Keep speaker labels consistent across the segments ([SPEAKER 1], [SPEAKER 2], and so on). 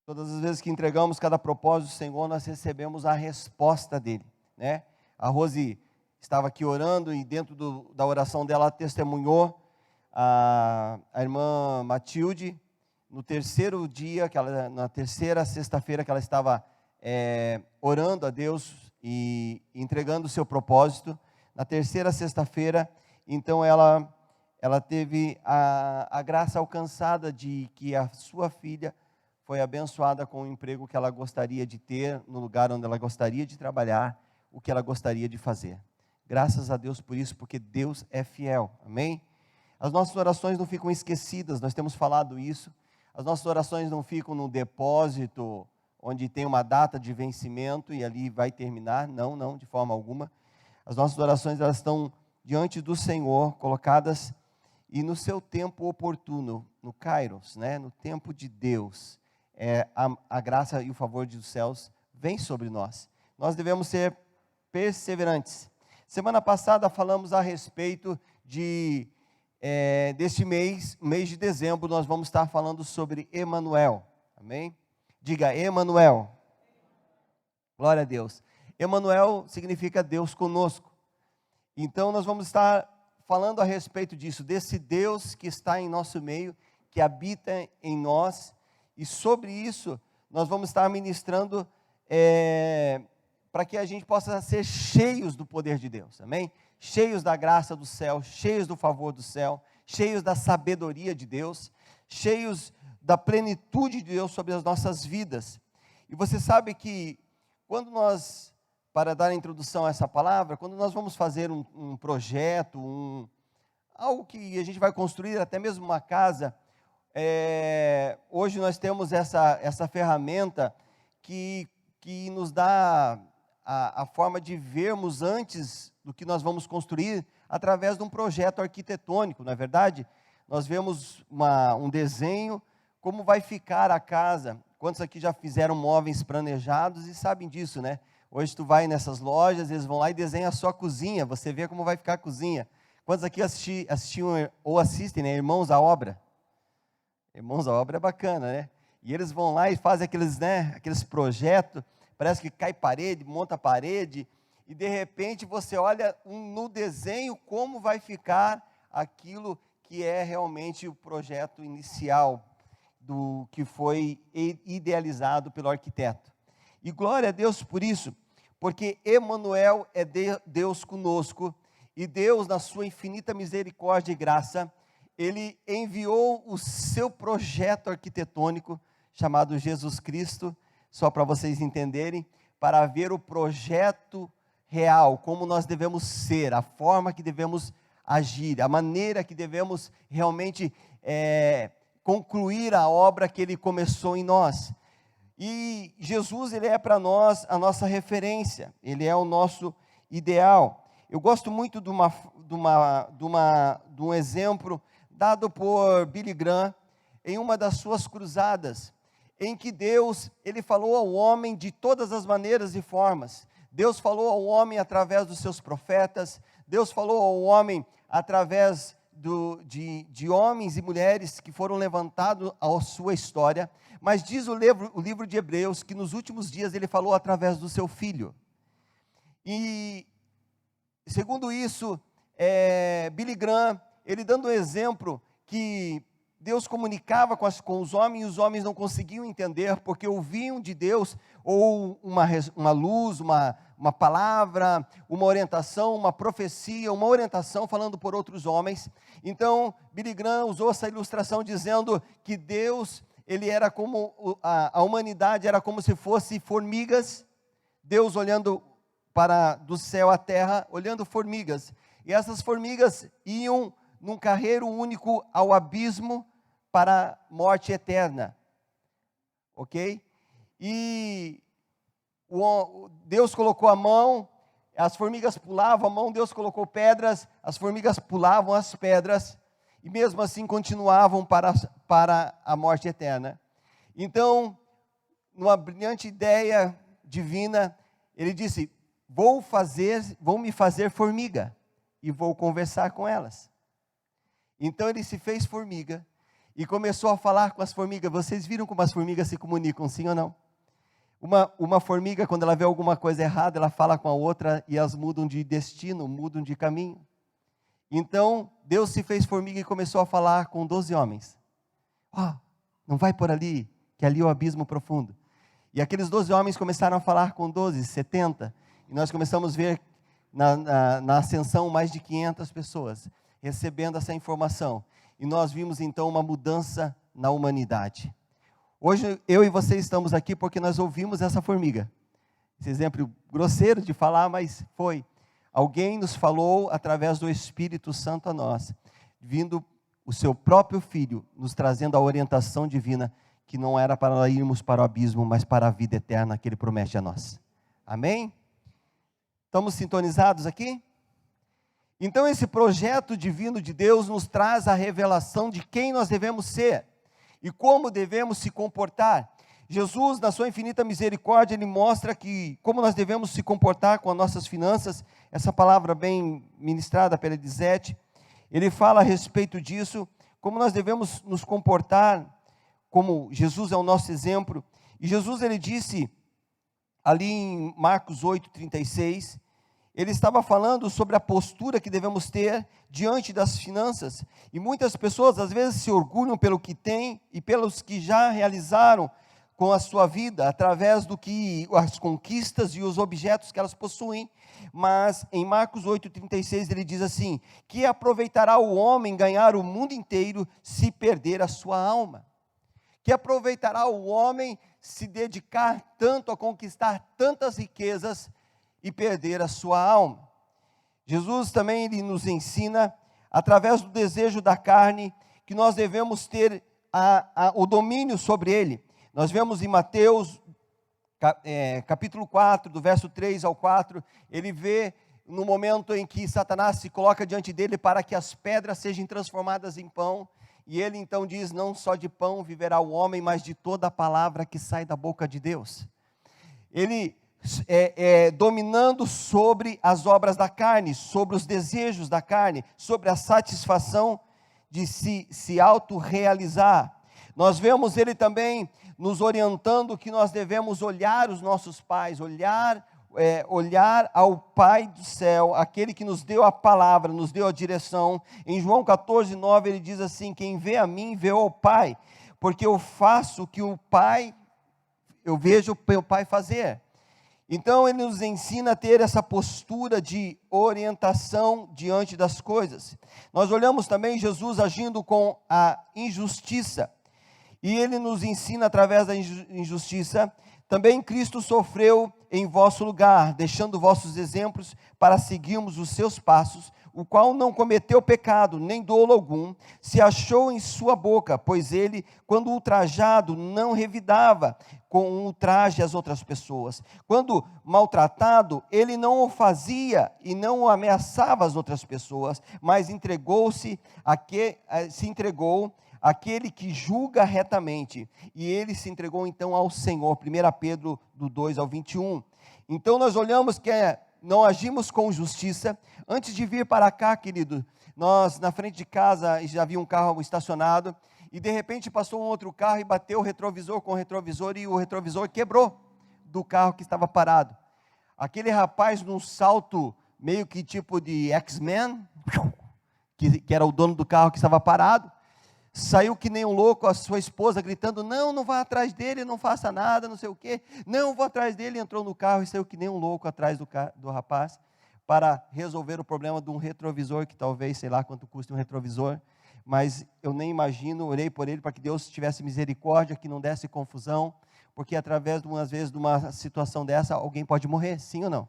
[SPEAKER 1] Todas as vezes que entregamos cada propósito do Senhor, nós recebemos a resposta dele, né? A Rose estava aqui orando e dentro da oração dela ela testemunhou a irmã Matilde, no terceiro dia, na terceira sexta-feira que ela estava orando a Deus e entregando o seu propósito. Na terceira sexta-feira, então ela teve a graça alcançada de que a sua filha foi abençoada com o emprego que ela gostaria de ter, no lugar onde ela gostaria de trabalhar, o que ela gostaria de fazer. Graças a Deus por isso, porque Deus é fiel, amém? As nossas orações não ficam esquecidas, nós temos falado isso. As nossas orações não ficam no depósito, onde tem uma data de vencimento e ali vai terminar, não, de forma alguma. As nossas orações, elas estão diante do Senhor, colocadas e no seu tempo oportuno, no Kairos, né? No tempo de Deus. A graça e o favor dos céus vem sobre nós. Nós devemos ser perseverantes. Semana passada falamos a respeito deste mês de dezembro, nós vamos estar falando sobre Emanuel, amém? Diga, Emanuel. Glória a Deus. Emanuel significa Deus conosco. Então nós vamos estar falando a respeito disso, desse Deus que está em nosso meio, que habita em nós. E sobre isso, nós vamos estar ministrando para que a gente possa ser cheios do poder de Deus, amém? Cheios da graça do céu, cheios do favor do céu, cheios da sabedoria de Deus, cheios da plenitude de Deus sobre as nossas vidas. E você sabe que quando nós, para dar a introdução a essa palavra, quando nós vamos fazer um projeto, algo que a gente vai construir, até mesmo uma casa, hoje nós temos essa ferramenta que nos dá a forma de vermos antes do que nós vamos construir, através de um projeto arquitetônico, não é verdade? Nós vemos um desenho, como vai ficar a casa. Quantos aqui já fizeram móveis planejados e sabem disso, né? Hoje tu vai nessas lojas, eles vão lá e desenham a sua cozinha, você vê como vai ficar a cozinha. Quantos aqui assistiam ou assistem, né? Irmãos à Obra? Irmãos à Obra é bacana, né? E eles vão lá e fazem aqueles projetos, parece que cai parede, monta parede, e de repente você olha no desenho como vai ficar aquilo que é realmente o projeto inicial do que foi idealizado pelo arquiteto. E glória a Deus por isso, porque Emanuel é Deus conosco, e Deus, na sua infinita misericórdia e graça, Ele enviou o seu projeto arquitetônico, chamado Jesus Cristo, só para vocês entenderem, para ver o projeto real, como nós devemos ser, a forma que devemos agir, a maneira que devemos realmente concluir a obra que Ele começou em nós. E Jesus, Ele é para nós a nossa referência, Ele é o nosso ideal. Eu gosto muito de um exemplo dado por Billy Graham em uma das suas cruzadas, em que Deus, Ele falou ao homem de todas as maneiras e formas. Deus falou ao homem através dos seus profetas, Deus falou ao homem através de homens e mulheres que foram levantados à sua história, mas diz o livro de Hebreus que nos últimos dias Ele falou através do seu Filho. E segundo isso, Billy Graham, ele dando um exemplo que Deus comunicava com os homens e os homens não conseguiam entender, porque ouviam de Deus ou uma luz, uma palavra, uma orientação, uma profecia, uma orientação falando por outros homens. Então, Billy Graham usou essa ilustração dizendo que Deus, Ele era como, a humanidade era como se fosse formigas, Deus olhando do céu à terra, olhando formigas, e essas formigas iam num carreiro único ao abismo, para a morte eterna, ok? E Deus colocou a mão, as formigas pulavam a mão, Deus colocou pedras, as formigas pulavam as pedras, e mesmo assim continuavam para a morte eterna. Então, numa brilhante ideia divina, Ele disse, vou me fazer formiga, e vou conversar com elas. Então Ele se fez formiga, e começou a falar com as formigas. Vocês viram como as formigas se comunicam, sim ou não? Uma formiga, quando ela vê alguma coisa errada, ela fala com a outra e elas mudam de destino, mudam de caminho. Então, Deus se fez formiga e começou a falar com 12 homens. Não vai por ali, que ali é o abismo profundo. E aqueles 12 homens começaram a falar com 12, 70. E nós começamos a ver na ascensão mais de 500 pessoas recebendo essa informação. E nós vimos então uma mudança na humanidade. Hoje eu e você estamos aqui porque nós ouvimos essa formiga. Esse exemplo grosseiro de falar, mas foi. Alguém nos falou através do Espírito Santo a nós, vindo o seu próprio Filho, nos trazendo a orientação divina, que não era para irmos para o abismo, mas para a vida eterna que Ele promete a nós. Amém? Estamos sintonizados aqui? Então esse projeto divino de Deus nos traz a revelação de quem nós devemos ser e como devemos se comportar. Jesus, na sua infinita misericórdia, Ele mostra como nós devemos se comportar com as nossas finanças. Essa palavra bem ministrada pela Elisete, Ele fala a respeito disso, como nós devemos nos comportar, como Jesus é o nosso exemplo. E Jesus, Ele disse, ali em Marcos 8:36, Ele estava falando sobre a postura que devemos ter diante das finanças. E muitas pessoas às vezes se orgulham pelo que têm e pelos que já realizaram com a sua vida, através as conquistas e os objetos que elas possuem. Mas em Marcos 8:36 ele diz assim: que aproveitará o homem ganhar o mundo inteiro se perder a sua alma? Que aproveitará o homem se dedicar tanto a conquistar tantas riquezas e perder a sua alma? Jesus também ele nos ensina, através do desejo da carne, que nós devemos ter o domínio sobre ele. Nós vemos em Mateus, capítulo 4, do verso 3 ao 4, ele vê no momento em que Satanás se coloca diante dele para que as pedras sejam transformadas em pão, e ele então diz: não só de pão viverá o homem, mas de toda a palavra que sai da boca de Deus. Ele dominando sobre as obras da carne, sobre os desejos da carne, sobre a satisfação de se autorrealizar. Nós vemos ele também nos orientando que nós devemos olhar os nossos pais, olhar ao Pai do céu, aquele que nos deu a palavra, nos deu a direção. Em João 14:9 ele diz assim: quem vê a mim, vê ao Pai, porque eu faço o que eu vejo o meu Pai fazer. Então ele nos ensina a ter essa postura de orientação diante das coisas. Nós olhamos também Jesus agindo com a injustiça, e ele nos ensina através da injustiça. Também Cristo sofreu em vosso lugar, deixando vossos exemplos para seguirmos os seus passos, o qual não cometeu pecado, nem dolo algum, se achou em sua boca, pois ele, quando ultrajado, não revidava com ultraje às outras pessoas. Quando maltratado, ele não o fazia e não o ameaçava as outras pessoas, mas se entregou àquele que julga retamente, e ele se entregou então ao Senhor. 1 Pedro do 2 ao 21. Então nós olhamos que não agimos com justiça. Antes de vir para cá, querido, nós na frente de casa já havia um carro estacionado, e de repente passou um outro carro e bateu o retrovisor com o retrovisor, e o retrovisor quebrou do carro que estava parado. Aquele rapaz, num salto meio que tipo de X-Men, que era o dono do carro que estava parado, saiu que nem um louco, a sua esposa gritando: não vá atrás dele, não faça nada, não sei o quê. Não, vou atrás dele. Entrou no carro e saiu que nem um louco atrás do rapaz, para resolver o problema de um retrovisor, que talvez, sei lá quanto custa um retrovisor, mas eu nem imagino. Orei por ele para que Deus tivesse misericórdia, que não desse confusão, porque através, às vezes, de uma situação dessa, alguém pode morrer, sim ou não?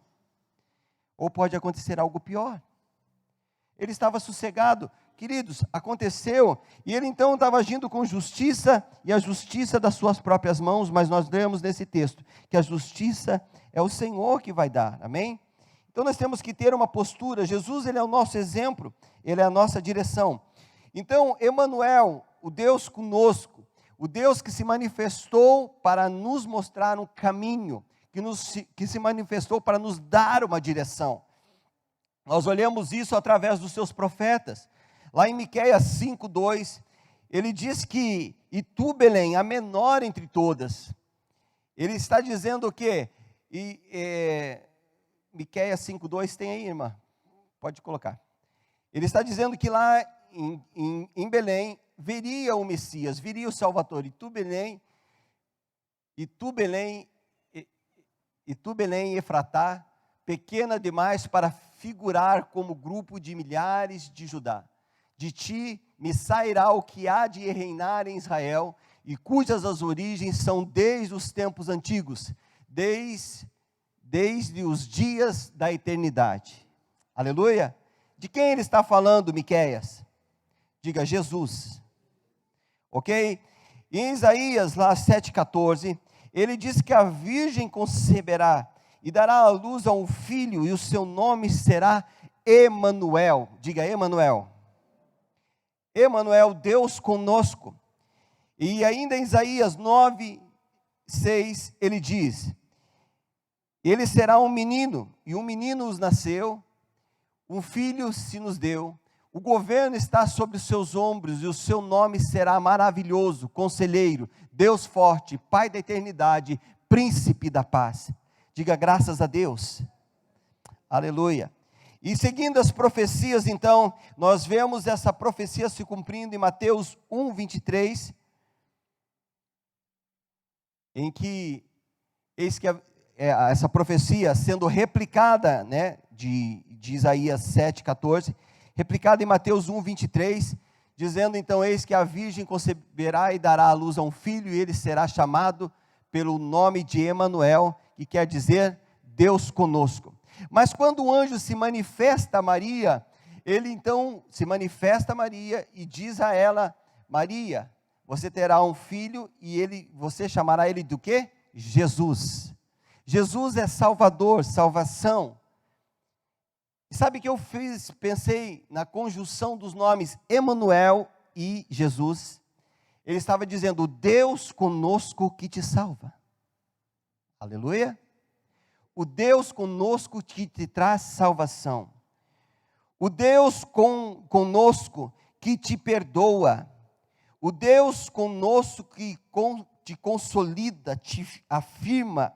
[SPEAKER 1] Ou pode acontecer algo pior. Ele estava sossegado. Queridos, aconteceu, e ele então estava agindo com justiça, e a justiça das suas próprias mãos, mas nós lemos nesse texto, que a justiça é o Senhor que vai dar, amém? Então nós temos que ter uma postura. Jesus, ele é o nosso exemplo, ele é a nossa direção. Então, Emanuel, o Deus conosco, o Deus que se manifestou para nos mostrar um caminho, que se manifestou para nos dar uma direção. Nós olhamos isso através dos seus profetas. Lá em Miqueias 5:2, ele diz que, e tu, Belém, a menor entre todas. Ele está dizendo o quê? Miqueias 5:2 tem aí, irmã? Pode colocar. Ele está dizendo que lá em Belém viria o Messias, viria o Salvador. E tu, Belém, Efratá, pequena demais para figurar como grupo de milhares de Judá. De ti me sairá o que há de reinar em Israel, e cujas as origens são desde os tempos antigos, desde os dias da eternidade. Aleluia! De quem ele está falando, Miqueias? Diga, Jesus. Ok? Em Isaías, lá 7,14, ele diz que a virgem conceberá e dará à luz a um filho, e o seu nome será Emanuel. Diga, Emanuel. Emanuel, Deus conosco. E ainda em Isaías 9:6, ele diz: ele será um menino, e um menino nos nasceu, um filho se nos deu, o governo está sobre os seus ombros, e o seu nome será maravilhoso, conselheiro, Deus forte, Pai da eternidade, príncipe da paz. Diga graças a Deus. Aleluia. E seguindo as profecias, então, nós vemos essa profecia se cumprindo em Mateus 1:23, em que, eis que essa profecia sendo replicada, né, de Isaías 7,14, replicada em Mateus 1:23, dizendo então, eis que a virgem conceberá e dará à luz a um filho, e ele será chamado pelo nome de Emanuel, que quer dizer Deus conosco. Mas quando o anjo se manifesta a Maria, ele então se manifesta a Maria e diz a ela: Maria, você terá um filho, e você chamará ele do quê? Jesus. Jesus é Salvador, salvação. Sabe o que eu pensei na conjunção dos nomes Emanuel e Jesus? Ele estava dizendo, Deus conosco que te salva. Aleluia. O Deus conosco que te traz salvação. O Deus conosco que te perdoa. O Deus conosco que te consolida, te afirma.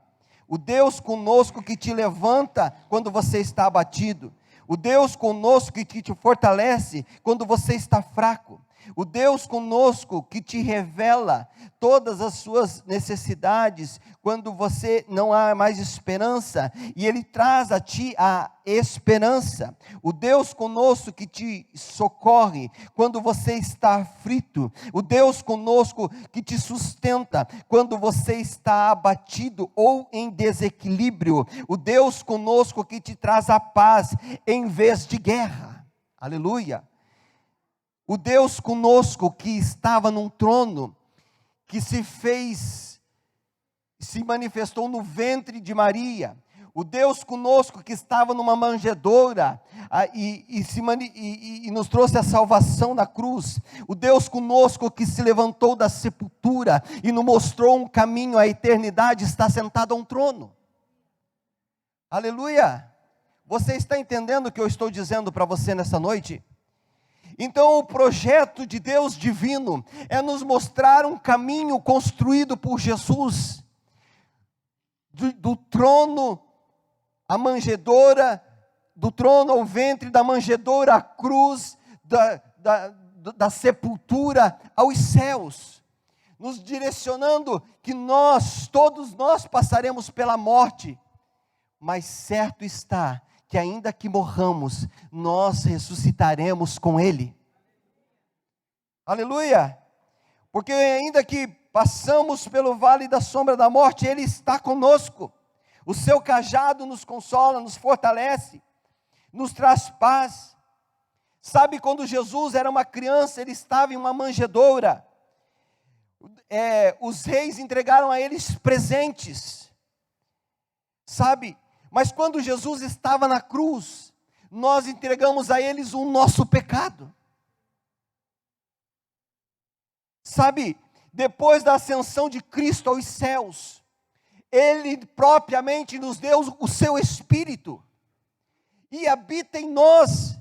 [SPEAKER 1] O Deus conosco que te levanta quando você está abatido. O Deus conosco que te fortalece quando você está fraco. O Deus conosco que te revela todas as suas necessidades quando você não há mais esperança, e Ele traz a ti a esperança. O Deus conosco que te socorre quando você está aflito. O Deus conosco que te sustenta quando você está abatido ou em desequilíbrio. O Deus conosco que te traz a paz em vez de guerra. Aleluia. O Deus conosco que estava num trono, que se manifestou no ventre de Maria. O Deus conosco que estava numa manjedoura e nos trouxe a salvação na cruz. O Deus conosco que se levantou da sepultura e nos mostrou um caminho à eternidade, está sentado a um trono. Aleluia! Você está entendendo o que eu estou dizendo para você nessa noite? Então o projeto de Deus divino é nos mostrar um caminho construído por Jesus, do trono à manjedoura, do trono ao ventre, da manjedoura à cruz, da sepultura aos céus, nos direcionando que todos nós passaremos pela morte, mas certo está que ainda que morramos, nós ressuscitaremos com Ele. Aleluia! Porque ainda que passamos pelo vale da sombra da morte, Ele está conosco. O seu cajado nos consola, nos fortalece, nos traz paz. Sabe, quando Jesus era uma criança, Ele estava em uma manjedoura. Os reis entregaram a eles presentes. Sabe? Mas quando Jesus estava na cruz, nós entregamos a eles o nosso pecado. Sabe, depois da ascensão de Cristo aos céus, Ele propriamente nos deu o seu Espírito, e habita em nós,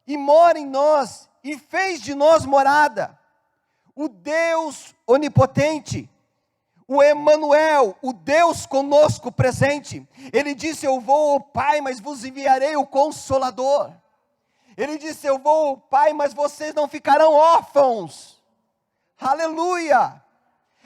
[SPEAKER 1] e mora em nós, e fez de nós morada. o Deus onipotente, o Emanuel, o Deus conosco presente. Ele disse: eu vou ao Pai, mas vos enviarei o Consolador. Ele disse: eu vou ao Pai, mas vocês não ficarão órfãos. Aleluia!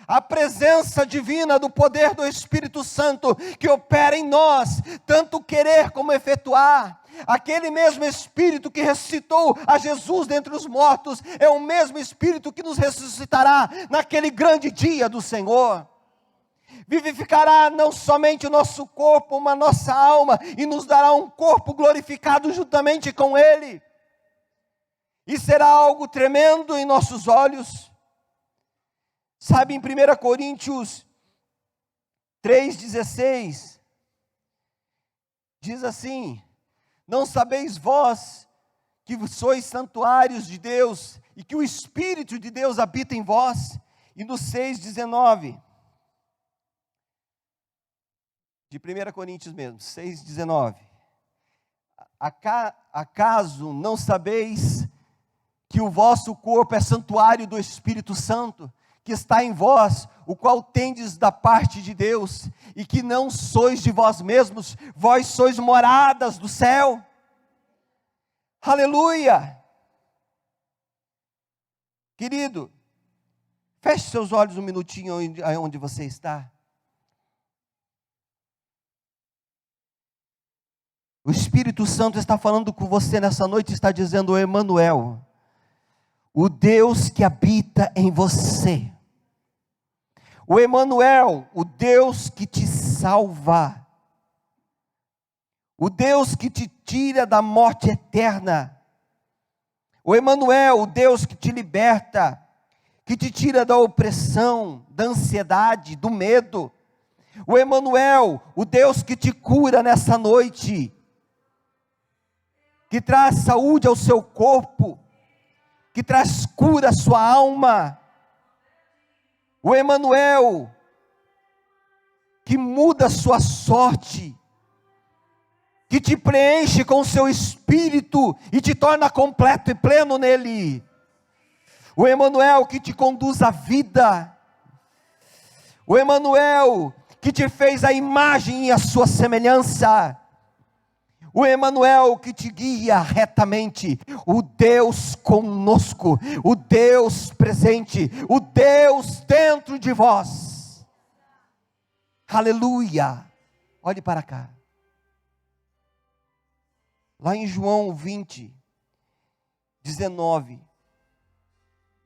[SPEAKER 1] A presença divina do poder do Espírito Santo que opera em nós, tanto querer como efetuar. Aquele mesmo Espírito que ressuscitou a Jesus dentre os mortos, é o mesmo Espírito que nos ressuscitará naquele grande dia do Senhor. Vivificará não somente o nosso corpo, mas a nossa alma, e nos dará um corpo glorificado juntamente com Ele. E será algo tremendo em nossos olhos. Sabe, em 1 Coríntios 3,16, diz assim: não sabeis vós que sois santuários de Deus, e que o Espírito de Deus habita em vós? E no 6,19, de 1 Coríntios mesmo, 6,19, acaso não sabeis que o vosso corpo é santuário do Espírito Santo, que está em vós, o qual tendes da parte de Deus, e que não sois de vós mesmos, vós sois moradas do céu? Aleluia! Querido, feche seus olhos um minutinho onde você está. O Espírito Santo está falando com você nessa noite, está dizendo: Emanuel, o Deus que habita em você. O Emanuel, o Deus que te salva. O Deus que te tira da morte eterna. O Emanuel, o Deus que te liberta, que te tira da opressão, da ansiedade, do medo. O Emanuel, o Deus que te cura nessa noite, que traz saúde ao seu corpo, que traz cura à sua alma. O Emanuel, que muda a sua sorte, que te preenche com o seu espírito e te torna completo e pleno nele. O Emanuel que te conduz à vida. O Emanuel que te fez a imagem e a sua semelhança. O Emanuel que te guia retamente, o Deus conosco, o Deus presente, o Deus dentro de vós. Aleluia! Olhe para cá. Lá em João 20, 19,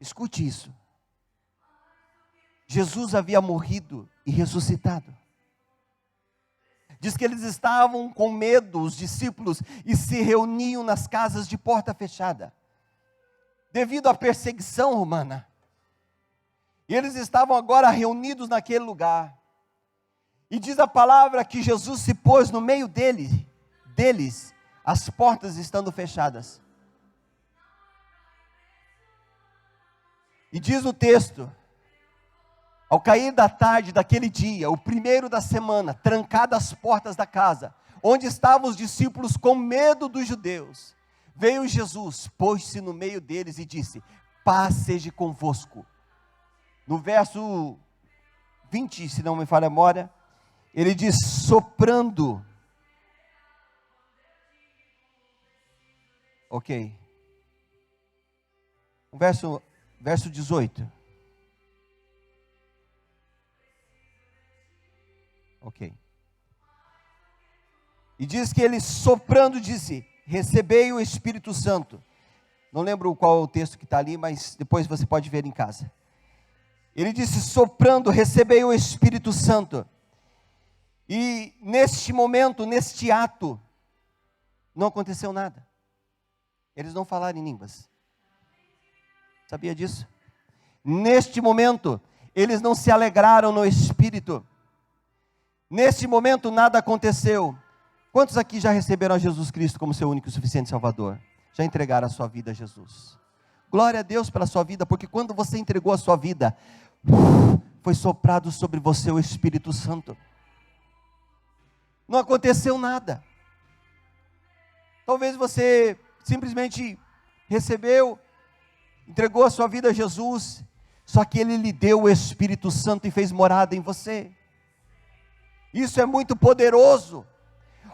[SPEAKER 1] escute isso. Jesus havia morrido e ressuscitado. Diz que eles estavam com medo, os discípulos, e se reuniam nas casas de porta fechada, devido à perseguição romana. E eles estavam agora reunidos naquele lugar. E diz a palavra que Jesus se pôs no meio deles, as portas estando fechadas. E diz o texto: ao cair da tarde daquele dia, o primeiro da semana, trancadas as portas da casa, onde estavam os discípulos com medo dos judeus, veio Jesus, pôs-se no meio deles e disse: paz seja convosco. No verso 20, se não me falha a memória, ele diz: soprando. Ok. O verso 18. Ok. E diz que ele soprando disse: recebei o Espírito Santo. Não lembro qual é o texto que está ali, mas depois você pode ver em casa. Ele disse soprando: recebei o Espírito Santo. E neste momento, neste ato, não aconteceu nada. Eles não falaram em línguas. Sabia disso? Neste momento, eles não se alegraram no Espírito. Neste momento nada aconteceu. Quantos aqui já receberam a Jesus Cristo como seu único e suficiente Salvador? Já entregaram a sua vida a Jesus? Glória a Deus pela sua vida, porque quando você entregou a sua vida, foi soprado sobre você o Espírito Santo. Não aconteceu nada. Talvez você simplesmente recebeu, entregou a sua vida a Jesus, Só que Ele lhe deu o Espírito Santo e fez morada em você. Isso é muito poderoso,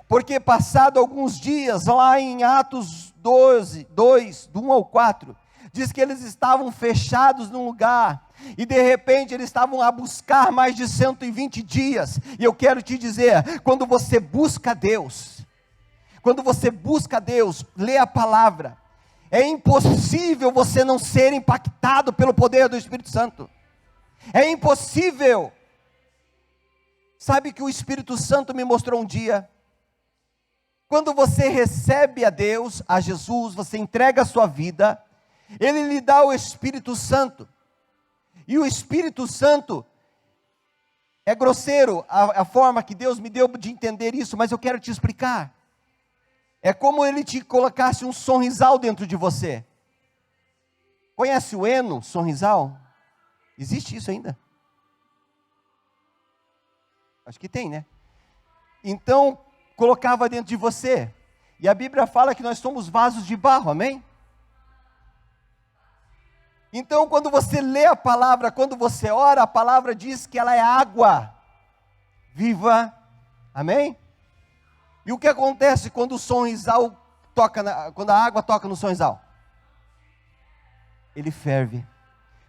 [SPEAKER 1] porque passado alguns dias, lá em Atos 12, 2, do 1 ao 4, diz que eles estavam fechados num lugar, e de repente eles estavam a buscar mais de 120 dias, e eu quero te dizer, quando você busca Deus, lê a palavra, é impossível você não ser impactado pelo poder do Espírito Santo, é impossível. Sabe que o Espírito Santo me mostrou um dia, quando você recebe a Deus, a Jesus, você entrega a sua vida, Ele lhe dá o Espírito Santo, e o Espírito Santo, é grosseiro a forma que Deus me deu de entender isso, mas eu quero te explicar, é como Ele te colocasse um sorrisal dentro de você. Conhece o Eno, sorrisal? Existe isso ainda? Acho que tem, né? Então, colocava dentro de você, e a Bíblia fala que nós somos vasos de barro, amém? Então, quando você lê a palavra, quando você ora, a palavra diz que ela é água viva, amém? E o que acontece quando o sorrisal toca, quando a água toca no sorrisal? Ele ferve.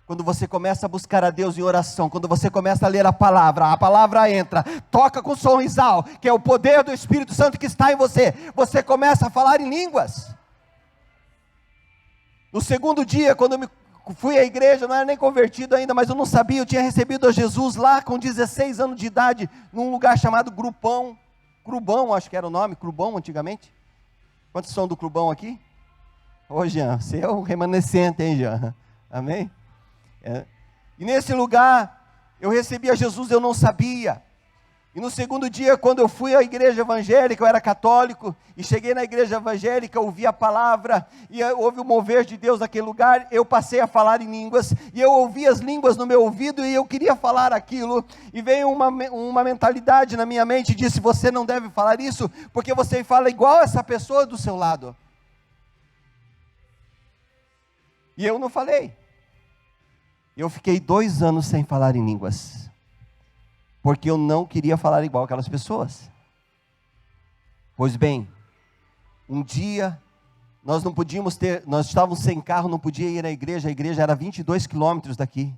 [SPEAKER 1] Quando você começa a buscar a Deus em oração, quando você começa a ler a palavra entra, toca com o sorrisal, que é o poder do Espírito Santo que está em você, você começa a falar em línguas. No segundo dia, quando eu fui à igreja, eu não era nem convertido ainda, mas eu não sabia, eu tinha recebido a Jesus lá com 16 anos de idade, num lugar chamado Grupão, acho que era o nome, Clubão antigamente. Quantos são do Clubão aqui? Ô Jean, você é o remanescente, hein Jean? Amém? E nesse lugar, eu recebi a Jesus, eu não sabia, e no segundo dia, quando eu fui à igreja evangélica, eu era católico, e cheguei na igreja evangélica, ouvi a palavra, e houve o mover de Deus naquele lugar, eu passei a falar em línguas, e eu ouvi as línguas no meu ouvido, e eu queria falar aquilo, e veio uma mentalidade na minha mente, e disse, você não deve falar isso, porque você fala igual essa pessoa do seu lado, e eu não falei. Eu fiquei 2 anos sem falar em línguas, porque eu não queria falar igual aquelas pessoas. Pois bem, um dia, nós estávamos sem carro, não podia ir à igreja, a igreja era 22 quilômetros daqui,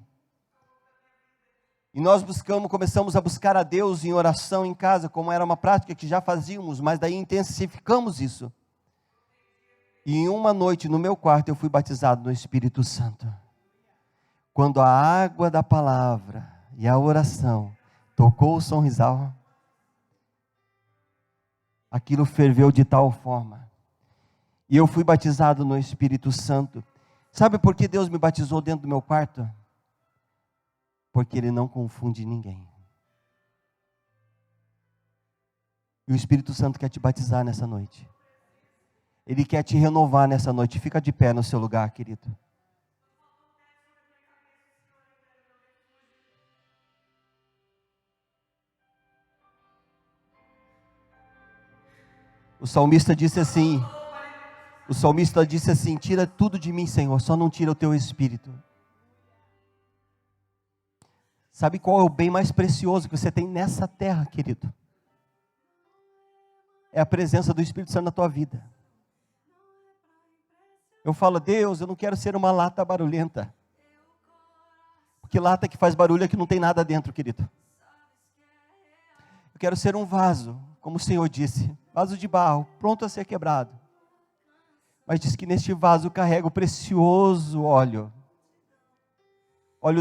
[SPEAKER 1] e nós começamos a buscar a Deus em oração em casa, como era uma prática que já fazíamos, mas daí intensificamos isso, e em uma noite no meu quarto eu fui batizado no Espírito Santo, quando a água da palavra e a oração tocou o sorrisal, aquilo ferveu de tal forma, e eu fui batizado no Espírito Santo. Sabe por que Deus me batizou dentro do meu quarto? Porque Ele não confunde ninguém, e o Espírito Santo quer te batizar nessa noite, Ele quer te renovar nessa noite. Fica de pé no seu lugar, querido. O salmista disse assim, tira tudo de mim, Senhor, só não tira o teu Espírito. Sabe qual é o bem mais precioso que você tem nessa terra, querido? É a presença do Espírito Santo na tua vida. Eu falo, Deus, eu não quero ser uma lata barulhenta, porque lata que faz barulho é que não tem nada dentro, querido. Eu quero ser um vaso, como o Senhor disse, vaso de barro, pronto a ser quebrado. Mas diz que neste vaso carrega o precioso óleo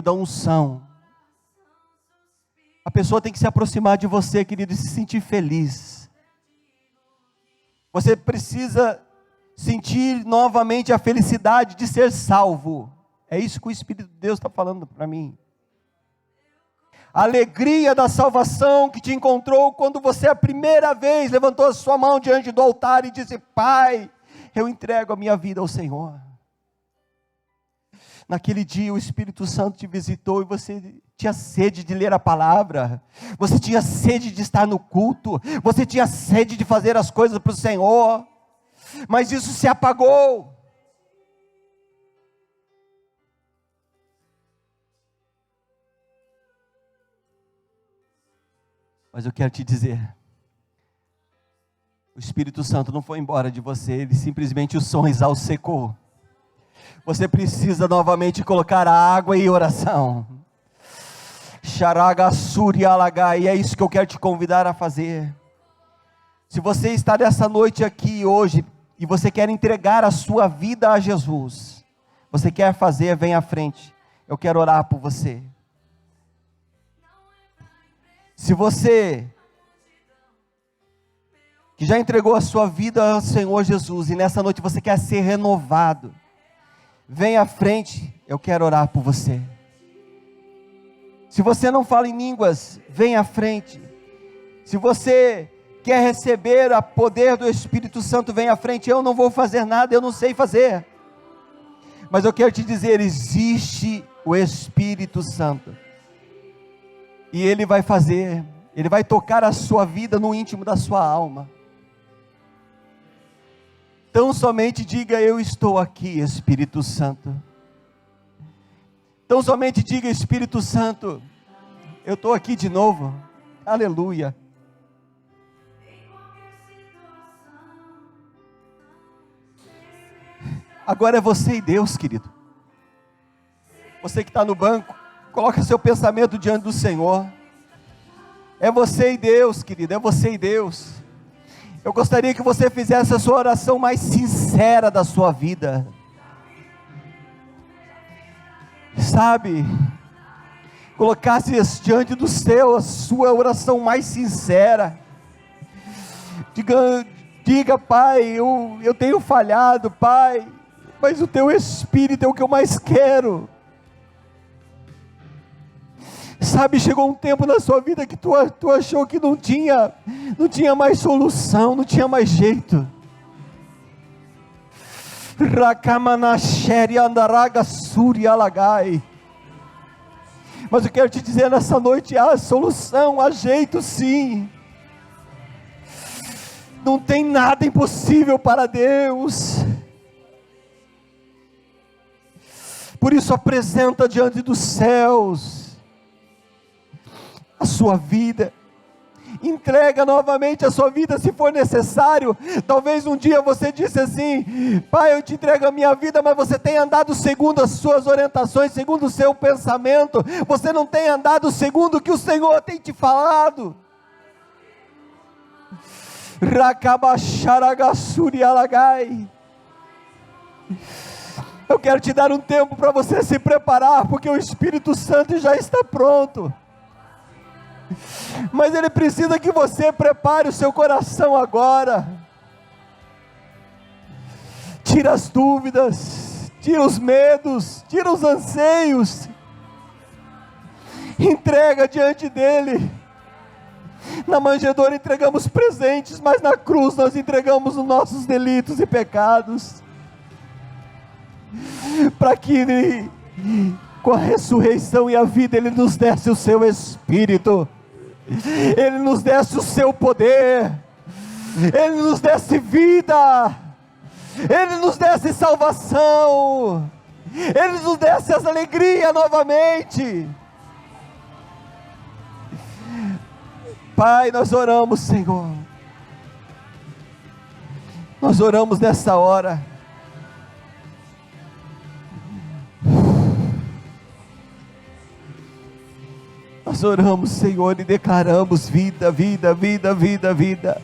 [SPEAKER 1] da unção. A pessoa tem que se aproximar de você, querido, e se sentir feliz. Você precisa sentir novamente a felicidade de ser salvo. É isso que o Espírito de Deus está falando para mim. A alegria da salvação que te encontrou quando você a primeira vez levantou a sua mão diante do altar e disse, Pai, eu entrego a minha vida ao Senhor. Naquele dia o Espírito Santo te visitou e você tinha sede de ler a palavra, você tinha sede de estar no culto, você tinha sede de fazer as coisas para o Senhor, mas isso se apagou. Mas eu quero te dizer, o Espírito Santo não foi embora de você, ele simplesmente o sonhos secou. Você precisa novamente colocar água e oração. Xaragassuri alagai, e é isso que eu quero te convidar a fazer. Se você está nessa noite aqui hoje, e você quer entregar a sua vida a Jesus, você quer fazer, vem à frente, eu quero orar por você. Se você que já entregou a sua vida ao Senhor Jesus, e nessa noite você quer ser renovado, vem à frente, eu quero orar por você. Se você não fala em línguas, vem à frente. Se você quer receber o poder do Espírito Santo, vem à frente. Eu não vou fazer nada, eu não sei fazer. Mas eu quero te dizer, existe o Espírito Santo. E Ele vai fazer, Ele vai tocar a sua vida no íntimo da sua alma. Então somente diga, eu estou aqui, Espírito Santo. Então somente diga, Espírito Santo, eu estou aqui de novo. Aleluia. Agora é você e Deus, querido. Você que está no banco, coloca seu pensamento diante do Senhor. É você e Deus, querido, é você e Deus. Eu gostaria que você fizesse a sua oração mais sincera da sua vida. Sabe, colocasse diante do céu a sua oração mais sincera. Diga, Pai, eu tenho falhado, Pai, mas o Teu Espírito é o que eu mais quero. Sabe, chegou um tempo na sua vida que tu achou que não tinha mais solução, não tinha mais jeito. Mas eu quero te dizer nessa noite, há solução, há jeito sim. Não tem nada impossível para Deus. Por isso apresenta diante dos céus a sua vida. Entrega novamente a sua vida se for necessário. Talvez um dia você disse assim: Pai, eu te entrego a minha vida, mas você tem andado segundo as suas orientações, segundo o seu pensamento. Você não tem andado segundo o que o Senhor tem te falado. Eu quero te dar um tempo para você se preparar, porque o Espírito Santo já está pronto. Mas Ele precisa que você prepare o seu coração agora. Tira as dúvidas, tira os medos, tira os anseios. Entrega diante dEle. Na manjedoura entregamos presentes, mas na cruz nós entregamos os nossos delitos e pecados. Para que Ele, com a ressurreição e a vida, Ele nos desse o seu Espírito, Ele nos desse o seu poder, Ele nos desse vida, Ele nos desse salvação, Ele nos desse essa alegria novamente. Pai, nós oramos, Senhor, nós oramos nessa hora. Nós oramos, Senhor, e declaramos vida, vida, vida, vida, vida.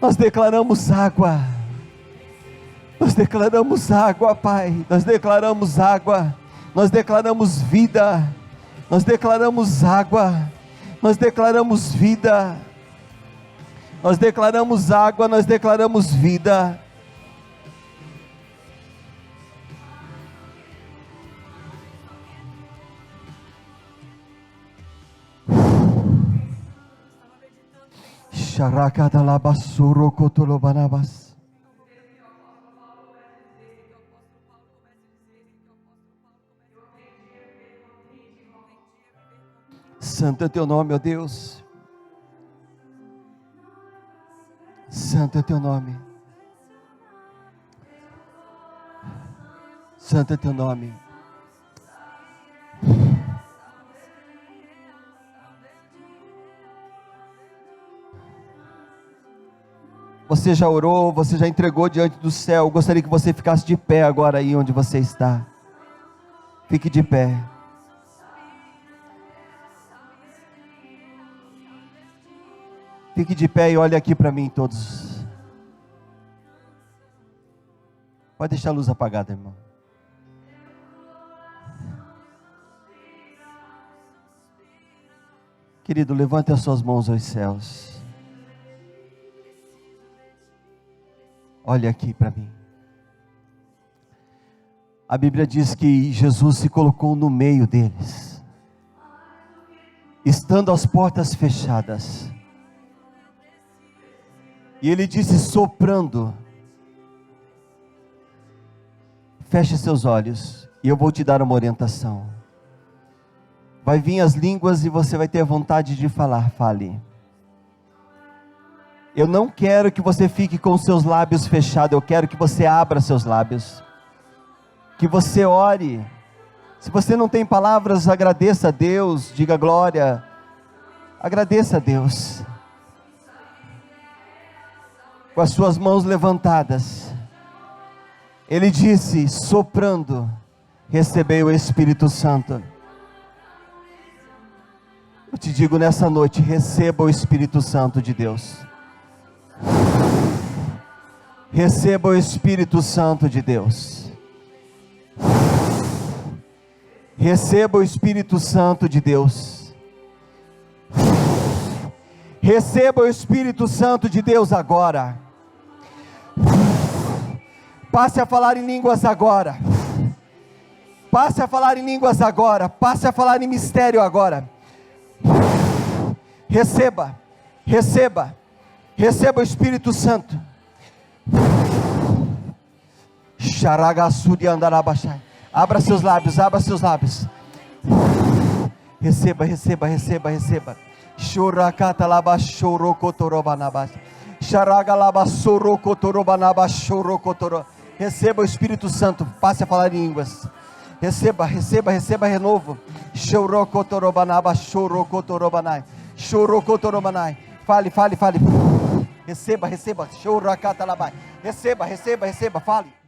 [SPEAKER 1] Nós declaramos água. Nós declaramos água, Pai. Nós declaramos água. Nós declaramos vida. Nós declaramos água. Nós declaramos vida. Nós declaramos água. Nós declaramos vida. Santo é teu nome, ó Deus. Santo é teu nome. Santo é teu nome. Você já orou, você já entregou diante do céu. Eu gostaria que você ficasse de pé agora aí onde você está. Fique de pé. Fique de pé e olhe aqui para mim todos. Pode deixar a luz apagada, irmão. Querido, levante as suas mãos aos céus. Olhe aqui para mim. A Bíblia diz que Jesus se colocou no meio deles, estando as portas fechadas. E Ele disse soprando: feche seus olhos e eu vou te dar uma orientação. Vai vir as línguas e você vai ter vontade de falar, fale. Eu não quero que você fique com os seus lábios fechados, eu quero que você abra seus lábios, que você ore. Se você não tem palavras, agradeça a Deus, diga glória, agradeça a Deus, com as suas mãos levantadas. Ele disse, soprando: recebei o Espírito Santo. Eu te digo nessa noite, receba o Espírito Santo de Deus. Receba o Espírito Santo de Deus. Receba o Espírito Santo de Deus. Receba o Espírito Santo de Deus agora. Passe a falar em línguas agora. Passe a falar em línguas agora. Passe a falar em mistério agora. Receba, receba, receba o Espírito Santo. Abra seus lábios, abra seus lábios. Receba, receba, receba, receba. Chorakata laba chorokotorobanaba. Charaga laba sorokotorobanaba chorokotoro. Receba o Espírito Santo, passe a falar em línguas. Receba, receba, receba renovo. Chorokotorobanaba chorokotorobanai. Chorokotorobanai. Fale, fale, fale. Receba, receba. Chorakata labai. Receba, receba, receba, fale.